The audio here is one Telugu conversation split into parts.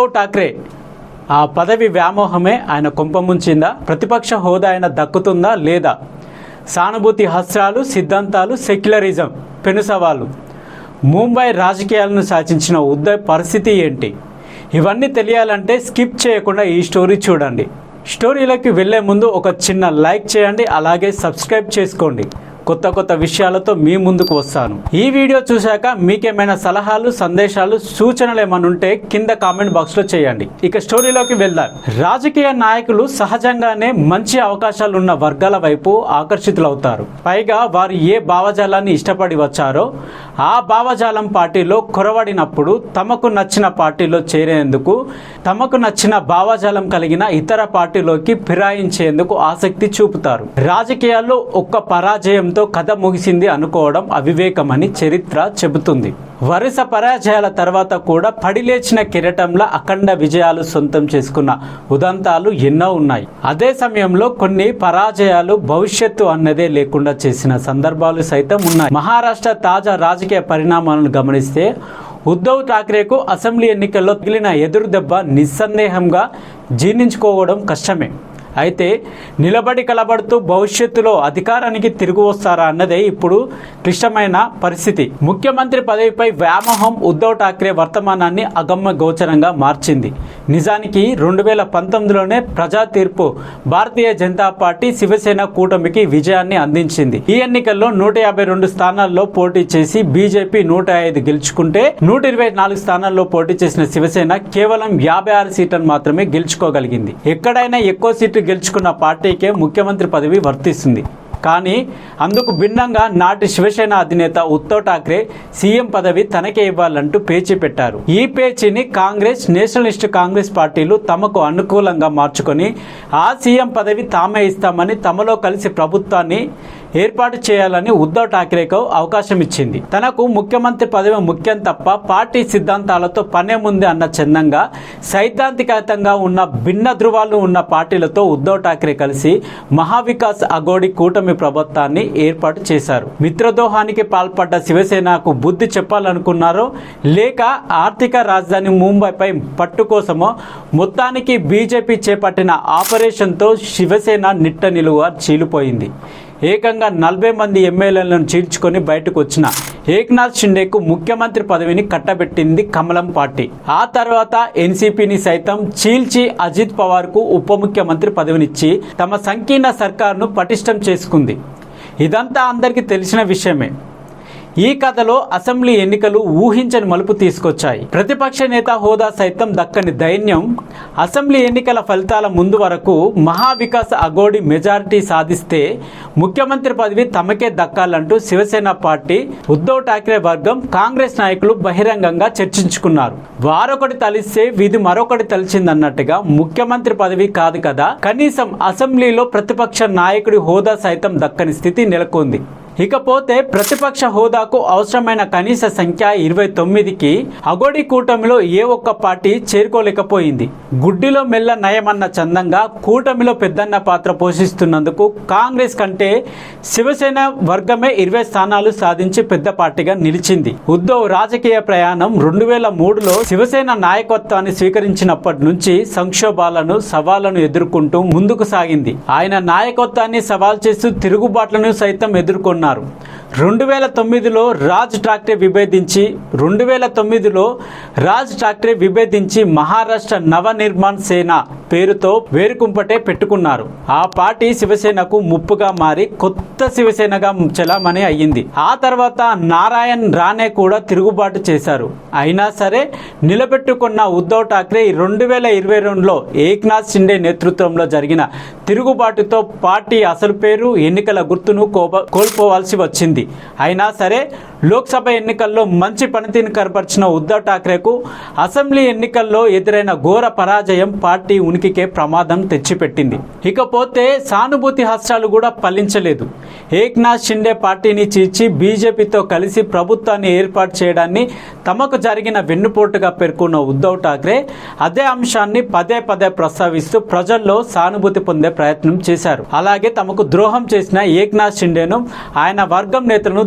ఉద్ధవ్ ఠాక్రే ఆ పదవి వ్యామోహమే ఆయన కొంపముంచిందా? ప్రతిపక్ష హోదా ఆయన దక్కుతుందా లేదా? సానుభూతి హస్త్రాలు, సిద్ధాంతాలు, సెక్యులరిజం పెను సవాలు. ముంబై రాజకీయాలను శాసించిన ఉద్ధవ్ పరిస్థితి ఏంటి? ఇవన్నీ తెలియాలంటే స్కిప్ చేయకుండా ఈ స్టోరీ చూడండి. స్టోరీలోకి వెళ్లే ముందు ఒక చిన్న లైక్ చేయండి, అలాగే సబ్స్క్రైబ్ చేసుకోండి. కొత్త విషయాలతో మీ ముందుకు వస్తాను. ఈ వీడియో చూశాక మీకేమైనా సలహాలు, సందేశాలు, సూచనలు ఏమైనా ఉంటే కింద కామెంట్ బాక్స్ లో చేయండి. ఇక స్టోరీలోకి వెళ్దాం. రాజకీయ నాయకులు సహజంగానే మంచి అవకాశాలు ఉన్న వర్గాల వైపు ఆకర్షితులవుతారు. పైగా వారు ఏ భావజాలాన్ని ఇష్టపడి వచ్చారో ఆ భావజాలం పార్టీలో కొరవడినప్పుడు తమకు నచ్చిన పార్టీలో చేరేందుకు, తమకు నచ్చిన భావజాలం కలిగిన ఇతర పార్టీలోకి ఫిరాయించేందుకు ఆసక్తి చూపుతారు. రాజకీయాల్లో ఒక్క పరాజయంతో కథ ముగిసింది అనుకోవడం అవివేకమని చరిత్ర చెబుతుంది. వరుస పరాజయాల తర్వాత కూడా పడిలేచిన కిరీటంలా అఖండ విజయాలు సొంతం చేసుకున్న ఉదంతాలు ఎన్నో ఉన్నాయి. అదే సమయంలో కొన్ని పరాజయాలు భవిష్యత్తు అన్నదే లేకుండా చేసిన సందర్భాలు సైతం ఉన్నాయి. మహారాష్ట్ర తాజా రాజకీయ పరిణామాలను గమనిస్తే ఉద్ధవ్ ఠాక్రేకు అసెంబ్లీ ఎన్నికల్లో తగిలిన ఎదురు దెబ్బ నిస్సందేహంగా జీర్ణించుకోవడం కష్టమే. అయితే నిలబడి కలబడుతూ భవిష్యత్తులో అధికారానికి తిరిగి వస్తారా అన్నదే ఇప్పుడు క్లిష్టమైన పరిస్థితి. ముఖ్యమంత్రి పదవిపై వ్యామోహం ఉద్ధవ్ ఠాక్రే వర్తమానాన్ని అగమ్య గోచరంగా మార్చింది. నిజానికి 2019లోనే ప్రజా తీర్పు భారతీయ జనతా పార్టీ శివసేన కూటమికి విజయాన్ని అందించింది. ఈ ఎన్నికల్లో 152 స్థానాల్లో పోటీ చేసి బీజేపీ 105 గెలుచుకుంటే 124 స్థానాల్లో పోటీ చేసిన శివసేన కేవలం 56 సీట్లను మాత్రమే గెలుచుకోగలిగింది. ఎక్కడైనా ఎక్కువ సీట్లు గెలుచుకున్న పార్టీకే ముఖ్యమంత్రి పదవి వర్తిస్తుంది. కానీ అందుకు భిన్నంగా నాటి శివసేన అధినేత ఉద్ధవ్ ఠాక్రే సీఎం పదవి తనకే ఇవ్వాలంటూ పేచీ పెట్టారు. ఈ పేచీని కాంగ్రెస్, నేషనలిస్ట్ కాంగ్రెస్ పార్టీలు తమకు అనుకూలంగా మార్చుకొని ఆ సీఎం పదవి తామే ఇస్తామని తమలో కలిసి ప్రభుత్వాన్ని ఏర్పాటు చేయాలని ఉద్ధవ్ ఠాక్రేకు అవకాశం ఇచ్చింది. తనకు ముఖ్యమంత్రి పదవి ముఖ్యం తప్ప పార్టీ సిద్ధాంతాలతో పనేముంది అన్న చందంగా సైద్ధాంతికంగా ఉన్న భిన్న ధృవాలు ఉన్న పార్టీలతో ఉద్ధవ్ ఠాక్రే కలిసి మహావికాస్ అఘోడి కూటమి ప్రభుత్వాన్ని ఏర్పాటు చేశారు. మిత్రదోహానికి పాల్పడ్డ శివసేనకు బుద్ధి చెప్పాలనుకున్నారో లేక ఆర్థిక రాజధాని ముంబైపై పట్టు కోసమో మొత్తానికి బీజేపీ చేపట్టిన ఆపరేషన్తో శివసేన నిట్ట నిలువ చీలిపోయింది. ఏకంగా 40 మంది ఎమ్మెల్యేలను చీల్చుకొని బయటకు వచ్చిన ఏక్నాథ్ షిండేకు ముఖ్యమంత్రి పదవిని కట్టబెట్టింది కమలం పార్టీ. ఆ తర్వాత ఎన్సీపీని సైతం చీల్చి అజిత్ పవార్కు ఉప ముఖ్యమంత్రి పదవినిచ్చి తమ సంకీర్ణ సర్కారును పటిష్టం చేసుకుంది. ఇదంతా అందరికీ తెలిసిన విషయమే. ఈ కథలో అసెంబ్లీ ఎన్నికలు ఊహించని మలుపు తీసుకొచ్చాయి. ప్రతిపక్ష నేత హోదా సైతం దక్కని దైన్యం అసెంబ్లీ ఎన్నికల ఫలితాల ముందు వరకు మహావికాస్ అఘోడి మెజారిటీ సాధిస్తే ముఖ్యమంత్రి పదవి తమకే దక్కాలంటూ శివసేన పార్టీ, ఉద్ధవ్ ఠాక్రే వర్గం, కాంగ్రెస్ నాయకులు బహిరంగంగా చర్చించుకున్నారు. వారొకటి తలిస్తే విధి మరొకటి తలిచిందన్నట్టుగా ముఖ్యమంత్రి పదవి కాదు కదా, కనీసం అసెంబ్లీలో ప్రతిపక్ష నాయకుడి హోదా సైతం దక్కని స్థితి నెలకొంది. ఇకపోతే ప్రతిపక్ష హోదాకు అవసరమైన కనీస సంఖ్య 29కి అఘోడి కూటమిలో ఏ ఒక్క పార్టీ చేరుకోలేకపోయింది. గుడ్డిలో మెల్ల నయమన్న చందంగా కూటమిలో పెద్దన్న పాత్ర పోషిస్తున్నందుకు కాంగ్రెస్ కంటే శివసేన వర్గమే 20 స్థానాలు సాధించి పెద్ద పార్టీగా నిలిచింది. ఉద్ధవ్ రాజకీయ ప్రయాణం 2003లో శివసేన నాయకత్వాన్ని స్వీకరించినప్పటి నుంచి సంక్షోభాలను, సవాళ్లను ఎదుర్కొంటూ ముందుకు సాగింది. ఆయన నాయకత్వాన్ని సవాల్ చేస్తూ తిరుగుబాట్లను సైతం ఎదుర్కొన్నారు. 2009లో రాజ్ ఠాక్రే విభేదించి మహారాష్ట్ర నవ నిర్మాణ్ సేన పేరుతో వేరుకుంపటే పెట్టుకున్నారు. ఆ పార్టీ శివసేనకు ముప్పుగా మారి కొత్త శివసేనగా చలామణి అయ్యింది. ఆ తర్వాత నారాయణ్ రానే కూడా తిరుగుబాటు చేశారు. అయినా సరే నిలబెట్టుకున్న ఉద్ధవ్ ఠాక్రే 2022లో ఏక్నాథ్ షిండే నేతృత్వంలో జరిగిన తిరుగుబాటుతో పార్టీ అసలు పేరు, ఎన్నికల గుర్తును కోల్పోవాల్సి వచ్చింది. అయినా సరే లోక్సభ ఎన్నికల్లో మంచి పనితీరును కనబర్చిన ఉద్ధవ్ ఠాక్రేకు అసెంబ్లీ ఎన్నికల్లో ఎదురైన ఘోర పరాజయం పార్టీ ఉనికికే ప్రమాదం తెచ్చిపెట్టింది. ఇకపోతే సానుభూతి హస్త్రాలు కూడా ఫలించలేదు. ఏక్నాథ్ షిండే పార్టీని చీల్చి బీజేపీతో కలిసి ప్రభుత్వాన్ని ఏర్పాటు చేయడాన్ని తమకు జరిగిన వెన్నుపోటుగా పేర్కొన్న ఉద్ధవ్ ఠాక్రే అదే అంశాన్ని పదే పదే ప్రస్తావిస్తూ ప్రజల్లో సానుభూతి పొందే ప్రయత్నం చేశారు. అలాగే తమకు ద్రోహం చేసిన ఏక్నాథ్ షిండేను, ఆయన వర్గం నేతలను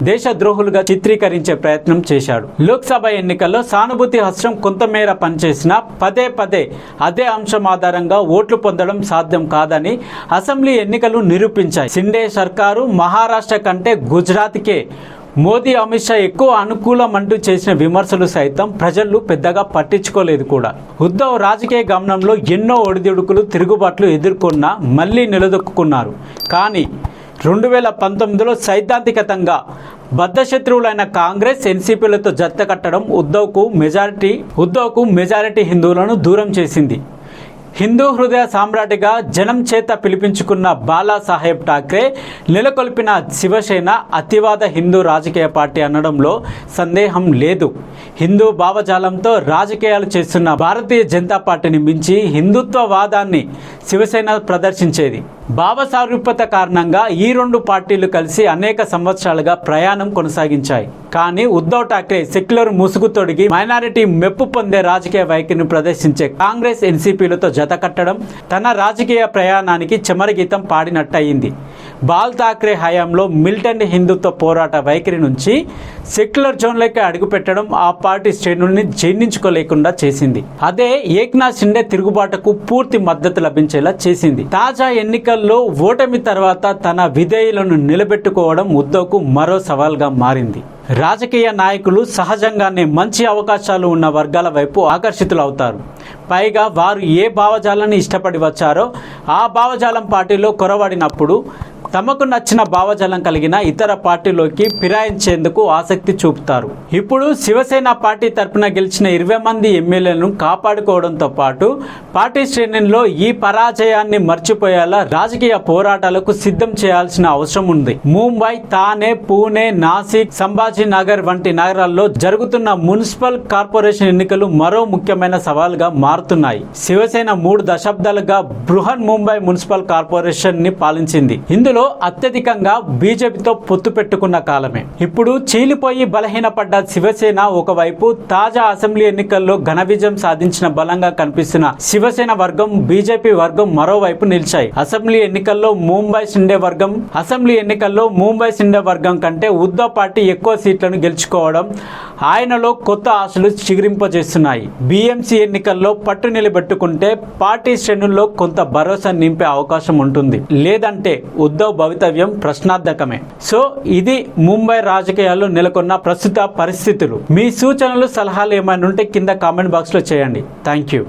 దేశద్రోహులుగా చిత్రీకరించే ప్రయత్నం చేశాడు. లోక్సభ ఎన్నికల్లో సానుభూతి హస్తం కొంతమేర పనిచేసినా పదే పదే అదే అంశం ఆధారంగా ఓట్లు పొందడం సాధ్యం కాదని అసెంబ్లీ ఎన్నికలు నిరూపించాయి. షిండే సర్కారు మహారాష్ట్ర కంటే గుజరాత్కే మోదీ, అమిత్ షా ఎక్కువ అనుకూలం అంటూ చేసిన విమర్శలు సైతం ప్రజలు పెద్దగా పట్టించుకోలేదు కూడా. ఉద్ధవ్ రాజకీయ గమనంలో ఎన్నో ఒడిదుడుకులు, తిరుగుబాట్లు ఎదుర్కొన్నా మళ్ళీ నిలదొక్కున్నారు. కానీ 2019లో సైద్ధాంతికతంగా బద్ధశత్రువులైన కాంగ్రెస్, ఎన్సీపీలతో జత కట్టడం ఉద్ధవ్కు మెజారిటీ హిందువులను దూరం చేసింది. హిందూ హృదయ సామ్రాట్గా జనం చేత పిలిపించుకున్న బాలాసాహెబ్ ఠాక్రే నెలకొల్పిన శివసేన అతివాద హిందూ రాజకీయ పార్టీ అనడంలో సందేహం లేదు. హిందూ భావజాలంతో రాజకీయాలు చేస్తున్న భారతీయ జనతా పార్టీని మించి హిందుత్వవాదాన్ని శివసేన ప్రదర్శించేది. భావ సారూప్యత కారణంగా ఈ రెండు పార్టీలు కలిసి అనేక సంవత్సరాలుగా ప్రయాణం కొనసాగించాయి. కానీ ఉద్ధవ్ ఠాక్రే సెక్యులర్ ముసుగు తొడిగి మైనారిటీ మెప్పు పొందే రాజకీయ వైఖరిని ప్రదర్శించే కాంగ్రెస్, ఎన్సీపీలతో జత కట్టడం తన రాజకీయ ప్రయాణానికి చెమరగీతం పాడినట్టయింది. బాల్ ఠాక్రే హయాంలో మిలిటెంట్ హిందుత్వ పోరాట వైఖరి నుంచి సెక్యులర్ జోన్లోకి అడుగుపెట్టడం ఆ పార్టీ శ్రేణుల్ని జీర్ణించుకోలేకుండా చేసింది. అదే ఏక్నాథ్ షిండే తిరుగుబాటుకు పూర్తి మద్దతు లభించేలా చేసింది. తాజా ఎన్నికల్లో ఓటమి తర్వాత తన విధేయులను నిలబెట్టుకోవడం ఉద్ధవ్కు మరో సవాల్గా మారింది. రాజకీయ నాయకులు సహజంగానే మంచి అవకాశాలు ఉన్న వర్గాల వైపు ఆకర్షితులవుతారు. పైగా వారు ఏ భావజాలాన్ని ఇష్టపడి వచ్చారో ఆ భావజాలం పార్టీలో కొరవడినప్పుడు తమకు నచ్చిన భావజాలం కలిగిన ఇతర పార్టీలోకి ఫిరాయించేందుకు ఆసక్తి చూపుతారు. ఇప్పుడు శివసేన పార్టీ తరపున గెలిచిన 20 మంది ఎమ్మెల్యేలను కాపాడుకోవడంతో పాటు పార్టీ శ్రేణుల్లో ఈ పరాజయాన్ని మర్చిపోయేలా రాజకీయ పోరాటాలకు సిద్ధం చేయాల్సిన అవసరం ఉంది. ముంబై, థానే, పూణే, నాసిక్, సంభాజీనగర్ వంటి నగరాల్లో జరుగుతున్న మున్సిపల్ కార్పొరేషన్ ఎన్నికలు మరో ముఖ్యమైన సవాల్గా మారుతున్నాయి. శివసేన 3 దశాబ్దాలుగా బృహన్ ముంబై మున్సిపల్ కార్పొరేషన్ ని పాలించింది. ఇందులో అత్యధికంగా బీజేపీతో పొత్తు పెట్టుకున్న కాలమే. ఇప్పుడు చీలిపోయి బలహీనపడ్డ శివసేన ఒకవైపు, తాజా అసెంబ్లీ ఎన్నికల్లో ఘన విజయం సాధించిన బలంగా కనిపిస్తున్న శివసేన వర్గం, బీజేపీ వర్గం మరోవైపు నిలిచాయి. అసెంబ్లీ ఎన్నికల్లో ముంబై షిండే వర్గం కంటే ఉద్ధవ్ పార్టీ ఎక్కువ సీట్లను గెలుచుకోవడం ఆయనలో కొత్త ఆశలు చిగురింపజేస్తున్నాయి. బీఎంసీ ఎన్నికల్లో పట్టు నిలబెట్టుకుంటే పార్టీ శ్రేణుల్లో కొంత భరోసా నింపే అవకాశం ఉంటుంది. లేదంటే ఉద్ధవ్ భవితవ్యం ప్రశ్నార్థకమే. సో ఇది ముంబై రాజకీయాల్లో నెలకొన్న ప్రస్తుత పరిస్థితులు. మీ సూచనలు, సలహాలు ఏమైనా ఉంటే కింద కామెంట్ బాక్స్లో చేయండి. Thank you.